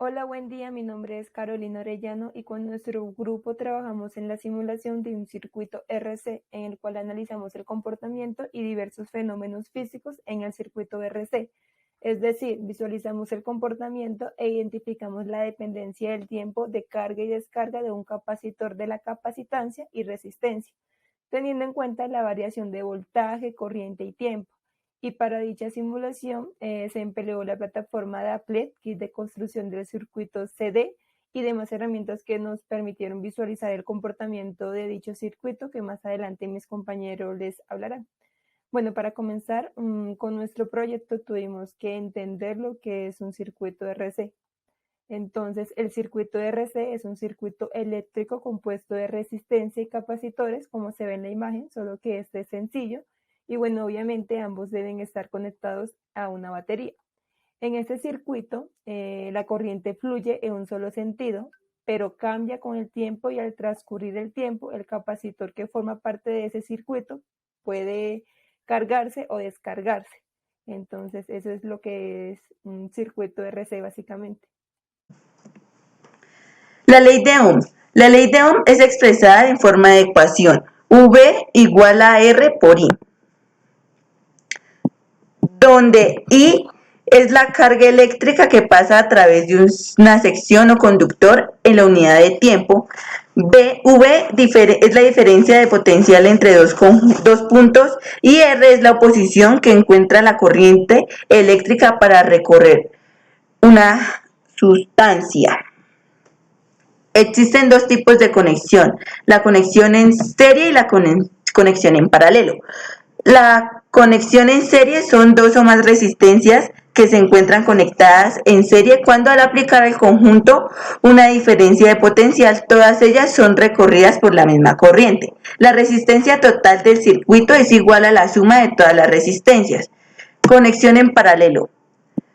Hola, buen día. Mi nombre es Carolina Orellano y con nuestro grupo trabajamos en la simulación de un circuito RC en el cual analizamos el comportamiento y diversos fenómenos físicos en el circuito RC. Es decir, visualizamos el comportamiento e identificamos la dependencia del tiempo de carga y descarga de un capacitor de la capacitancia y resistencia, teniendo en cuenta la variación de voltaje, corriente y tiempo. Y para dicha simulación se empleó la plataforma de Applet, kit de construcción del circuito CD y demás herramientas que nos permitieron visualizar el comportamiento de dicho circuito, que más adelante mis compañeros les hablarán. Bueno, para comenzar con nuestro proyecto tuvimos que entender lo que es un circuito RC. Entonces, el circuito RC es un circuito eléctrico compuesto de resistencia y capacitores, como se ve en la imagen, solo que este es sencillo. Y bueno, obviamente ambos deben estar conectados a una batería. En este circuito, la corriente fluye en un solo sentido, pero cambia con el tiempo y al transcurrir el tiempo, el capacitor que forma parte de ese circuito puede cargarse o descargarse. Entonces, eso es lo que es un circuito RC básicamente. La ley de Ohm. La ley de Ohm es expresada en forma de ecuación V igual a R por I, donde I es la carga eléctrica que pasa a través de una sección o conductor en la unidad de tiempo. V es la diferencia de potencial entre dos puntos y R es la oposición que encuentra la corriente eléctrica para recorrer una sustancia. Existen dos tipos de conexión, la conexión en serie y la conexión en paralelo. La conexión en serie son dos o más resistencias que se encuentran conectadas en serie cuando al aplicar al conjunto una diferencia de potencial, todas ellas son recorridas por la misma corriente. La resistencia total del circuito es igual a la suma de todas las resistencias. Conexión en paralelo.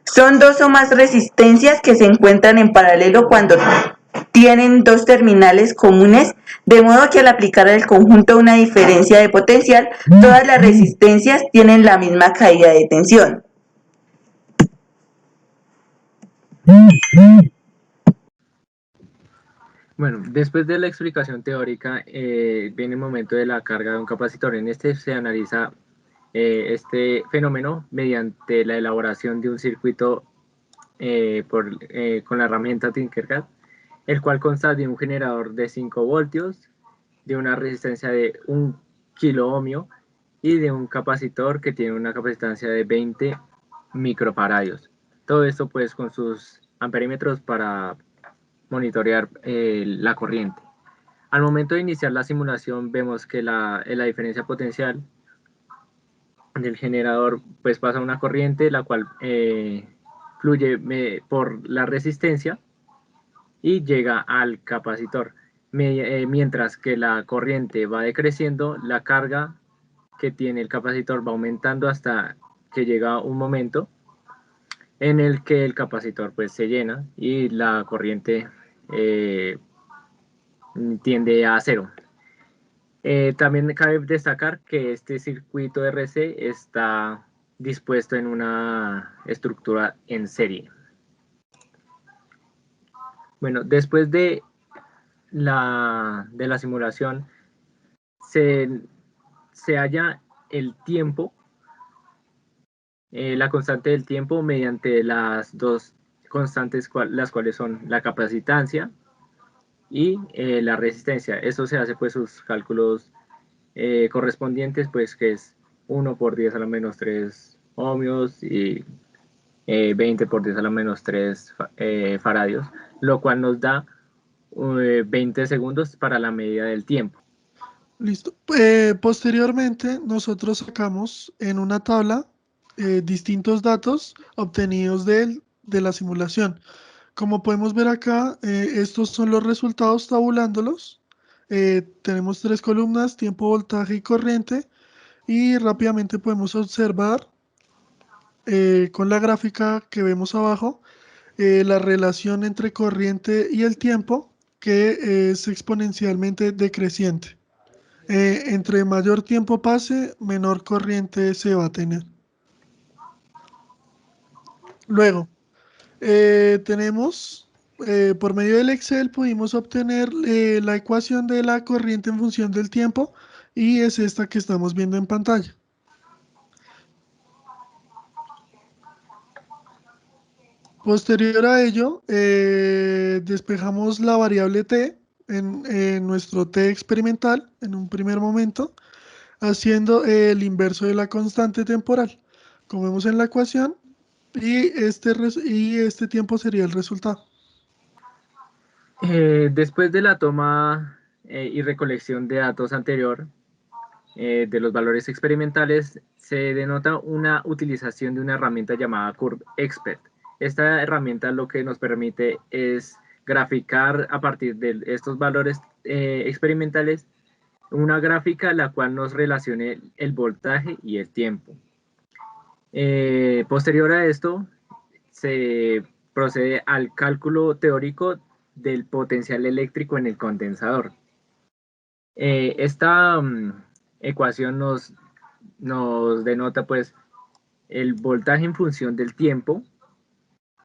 Son dos o más resistencias que se encuentran en paralelo cuando tienen dos terminales comunes, de modo que al aplicar al conjunto una diferencia de potencial, todas las resistencias tienen la misma caída de tensión. Bueno, después de la explicación teórica, viene el momento de la carga de un capacitor. En este se analiza este fenómeno mediante la elaboración de un circuito con la herramienta Tinkercad, el cual consta de un generador de 5 voltios, de una resistencia de 1 kilo ohmio y de un capacitor que tiene una capacitancia de 20 microfaradios. Todo esto pues con sus amperímetros para monitorear la corriente. Al momento de iniciar la simulación vemos que la diferencia potencial del generador pues pasa una corriente la cual fluye por la resistencia y llega al capacitor. Mientras que la corriente va decreciendo, la carga que tiene el capacitor va aumentando hasta que llega un momento en el que el capacitor pues se llena y la corriente tiende a cero. También cabe destacar que este circuito RC está dispuesto en una estructura en serie. Bueno, después de la simulación se halla el tiempo, la constante del tiempo mediante las dos constantes, las cuales son la capacitancia y la resistencia. Esto se hace pues sus cálculos correspondientes, pues que es 1 por 10 a la menos 3 ohmios y 20 por 10 a la menos 3 faradios, lo cual nos da 20 segundos para la medida del tiempo. Listo. Posteriormente, nosotros sacamos en una tabla distintos datos obtenidos de la simulación. Como podemos ver acá, estos son los resultados tabulándolos. Tenemos 3 columnas, tiempo, voltaje y corriente. Y rápidamente podemos observar con la gráfica que vemos abajo la relación entre corriente y el tiempo, que es exponencialmente decreciente. Entre mayor tiempo pase, menor corriente se va a tener. Luego, tenemos por medio del Excel pudimos obtener la ecuación de la corriente en función del tiempo y es esta que estamos viendo en pantalla. Posterior a ello, despejamos la variable t en nuestro t experimental en un primer momento, haciendo el inverso de la constante temporal, como vemos en la ecuación, y este tiempo sería el resultado. Después de la toma y recolección de datos anterior de los valores experimentales, se denota una utilización de una herramienta llamada CurveExpert. Esta herramienta lo que nos permite es graficar a partir de estos valores experimentales una gráfica la cual nos relacione el voltaje y el tiempo. Posterior a esto, se procede al cálculo teórico del potencial eléctrico en el condensador. Esta ecuación nos denota pues el voltaje en función del tiempo,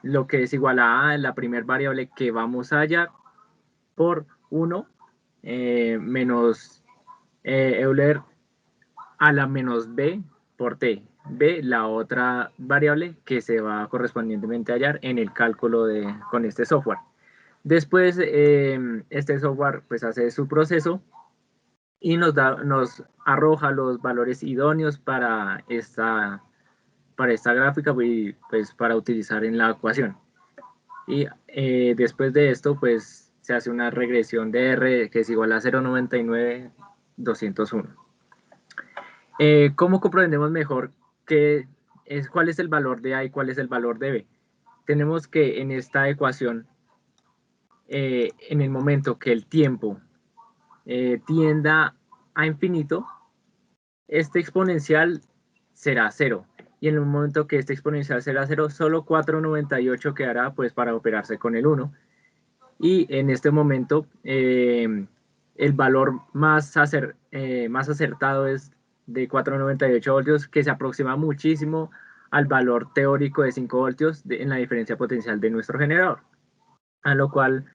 lo que es igual a la primera variable que vamos a hallar por 1 menos Euler a la menos b por t. B, la otra variable que se va correspondientemente a hallar en el cálculo con este software. Después, este software pues hace su proceso y nos arroja los valores idóneos para esta gráfica y pues para utilizar en la ecuación. Y después de esto pues se hace una regresión de R que es igual a 0,99201. ¿Cómo comprendemos mejor cuál es el valor de A y cuál es el valor de B? Tenemos que en esta ecuación, en el momento que el tiempo tienda a infinito, este exponencial será 0. Y en el momento que este exponencial será 0, solo 4,98 quedará pues para operarse con el 1. Y en este momento, el valor más acertado es de 4,98 voltios, que se aproxima muchísimo al valor teórico de 5 voltios en la diferencia potencial de nuestro generador. A lo cual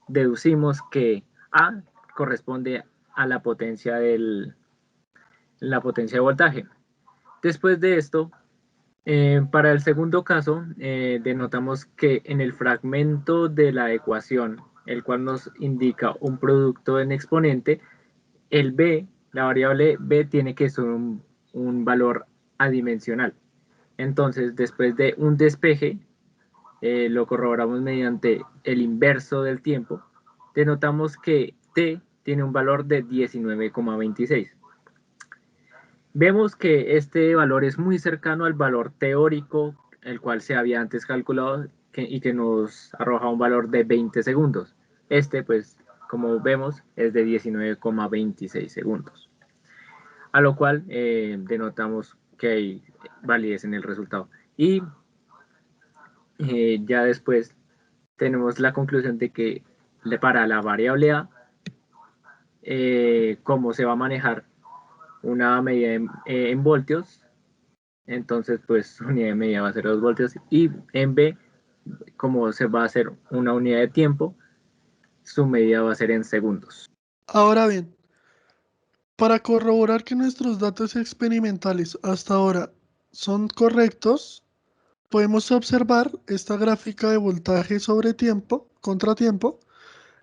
deducimos que A corresponde a la potencia de voltaje. Después de esto, para el segundo caso, denotamos que en el fragmento de la ecuación, el cual nos indica un producto en exponente, el b, la variable b, tiene que ser un valor adimensional. Entonces, después de un despeje, lo corroboramos mediante el inverso del tiempo, denotamos que t tiene un valor de 19,26. Vemos que este valor es muy cercano al valor teórico, el cual se había antes calculado y que nos arroja un valor de 20 segundos. Este, pues, como vemos, es de 19,26 segundos. A lo cual denotamos que hay validez en el resultado. Y ya después tenemos la conclusión de que para la variable A, cómo se va a manejar una medida en voltios, entonces pues su unidad de medida va a ser 2 voltios, y en B, como se va a hacer una unidad de tiempo, su medida va a ser en segundos. Ahora bien, para corroborar que nuestros datos experimentales hasta ahora son correctos, podemos observar esta gráfica de voltaje sobre tiempo, contratiempo,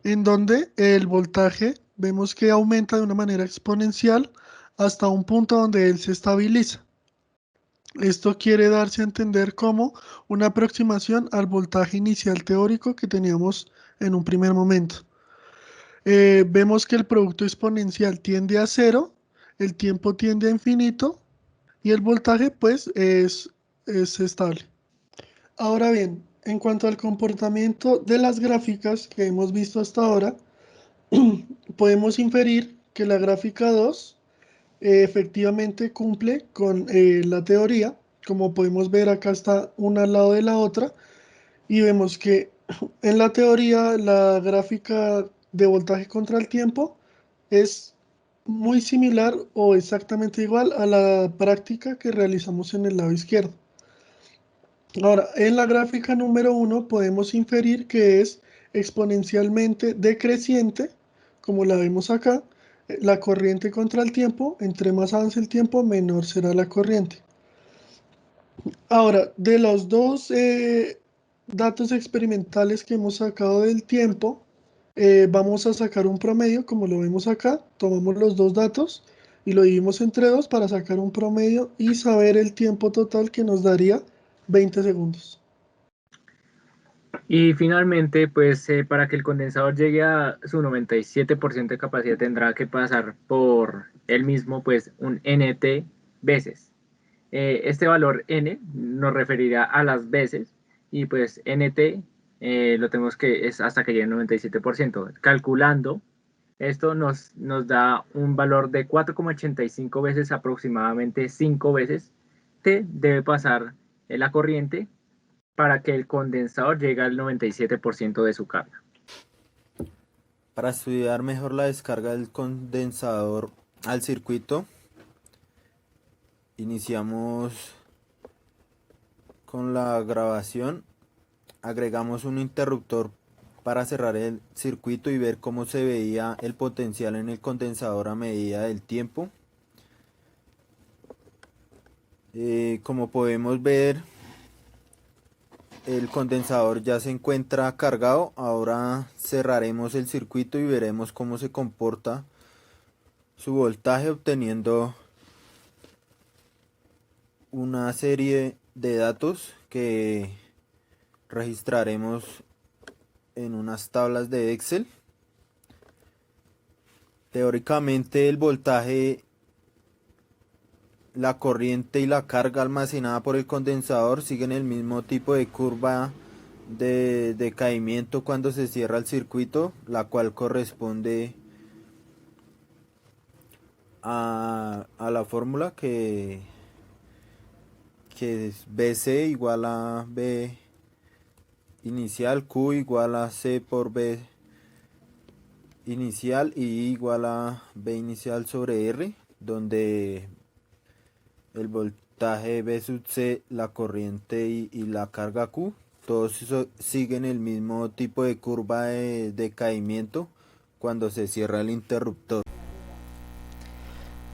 en donde el voltaje vemos que aumenta de una manera exponencial hasta un punto donde él se estabiliza. Esto quiere darse a entender como una aproximación al voltaje inicial teórico que teníamos en un primer momento. Vemos que el producto exponencial tiende a 0, el tiempo tiende a infinito y el voltaje pues es estable. Ahora bien, en cuanto al comportamiento de las gráficas que hemos visto hasta ahora, podemos inferir que la gráfica 2 efectivamente cumple con la teoría. Como podemos ver, acá está una al lado de la otra y vemos que en la teoría la gráfica de voltaje contra el tiempo es muy similar o exactamente igual a la práctica que realizamos en el lado izquierdo. Ahora, en la gráfica número 1 podemos inferir que es exponencialmente decreciente, como la vemos acá, la corriente contra el tiempo. Entre más avance el tiempo, menor será la corriente. Ahora, de los dos datos experimentales que hemos sacado del tiempo, vamos a sacar un promedio, como lo vemos acá. Tomamos los dos datos y lo dividimos entre dos para sacar un promedio y saber el tiempo total, que nos daría 20 segundos. Y finalmente, pues para que el condensador llegue a su 97% de capacidad tendrá que pasar por él mismo pues un NT veces. Este valor N nos referirá a las veces y pues NT lo tenemos que es hasta que llegue al 97%. Calculando, esto nos da un valor de 4,85 veces, aproximadamente 5 veces T debe pasar la corriente para que el condensador llegue al 97% de su carga. Para estudiar mejor la descarga del condensador al circuito, iniciamos con la grabación, agregamos un interruptor para cerrar el circuito y ver cómo se veía el potencial en el condensador a medida del tiempo. Como podemos ver, el condensador ya se encuentra cargado. Ahora cerraremos el circuito y veremos cómo se comporta su voltaje, obteniendo una serie de datos que registraremos en unas tablas de Excel. Teóricamente el voltaje, la corriente y la carga almacenada por el condensador siguen el mismo tipo de curva de decaimiento cuando se cierra el circuito, la cual corresponde a la fórmula que es BC igual a B inicial, Q igual a C por B inicial y igual a B inicial sobre R, donde el voltaje B sub C, la corriente y la carga Q, todos siguen el mismo tipo de curva de decaimiento cuando se cierra el interruptor.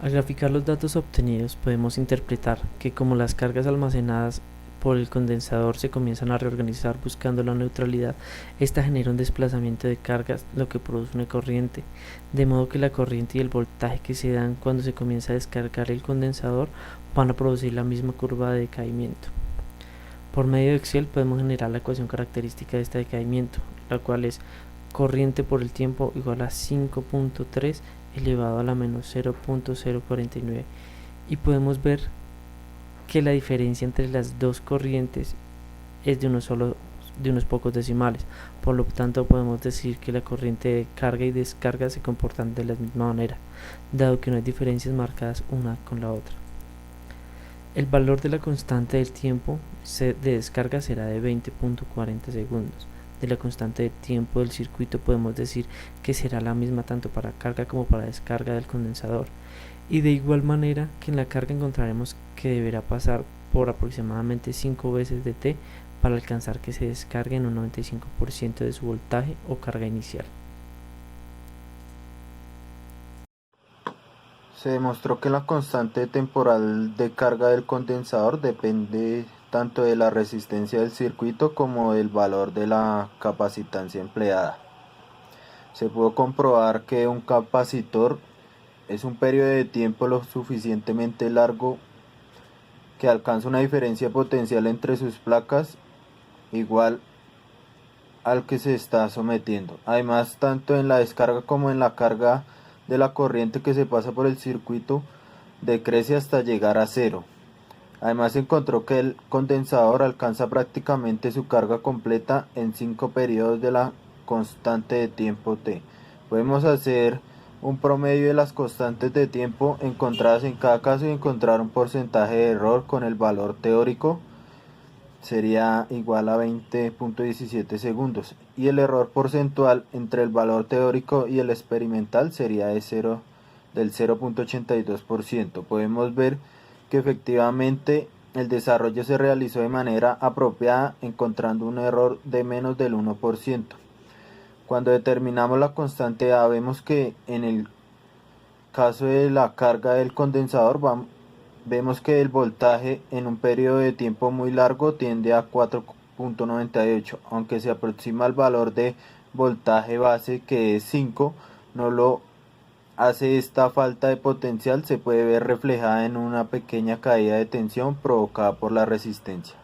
Al graficar los datos obtenidos podemos interpretar que como las cargas almacenadas por el condensador se comienzan a reorganizar buscando la neutralidad, esta genera un desplazamiento de cargas, lo que produce una corriente, de modo que la corriente y el voltaje que se dan cuando se comienza a descargar el condensador van a producir la misma curva de decaimiento. Por medio de Excel podemos generar la ecuación característica de este decaimiento, la cual es corriente por el tiempo igual a 5.3 elevado a la menos 0.049, y podemos ver que la diferencia entre las dos corrientes es de unos pocos decimales. Por lo tanto podemos decir que la corriente de carga y descarga se comportan de la misma manera, dado que no hay diferencias marcadas una con la otra. El valor de la constante del tiempo de descarga será de 20.40 segundos. De la constante de tiempo del circuito podemos decir que será la misma tanto para carga como para descarga del condensador, y de igual manera que en la carga encontraremos que deberá pasar por aproximadamente 5 veces de T para alcanzar que se descargue en un 95% de su voltaje o carga inicial. Se demostró que la constante temporal de carga del condensador depende tanto de la resistencia del circuito como del valor de la capacitancia empleada. Se pudo comprobar que un capacitor es un periodo de tiempo lo suficientemente largo que alcanza una diferencia potencial entre sus placas igual al que se está sometiendo. Además, tanto en la descarga como en la carga de la corriente que se pasa por el circuito decrece hasta llegar a cero. Además, se encontró que el condensador alcanza prácticamente su carga completa en 5 periodos de la constante de tiempo T. Podemos hacer un promedio de las constantes de tiempo encontradas en cada caso y encontrar un porcentaje de error con el valor teórico. Sería igual a 20.17 segundos, y el error porcentual entre el valor teórico y el experimental sería del 0.82%. Podemos ver que efectivamente el desarrollo se realizó de manera apropiada, encontrando un error de menos del 1%. Cuando determinamos la constante A, vemos que en el caso de la carga del condensador vemos que el voltaje en un periodo de tiempo muy largo tiende a 4.98, aunque se aproxima al valor de voltaje base, que es 5, no lo hace. Esta falta de potencial se puede ver reflejada en una pequeña caída de tensión provocada por la resistencia.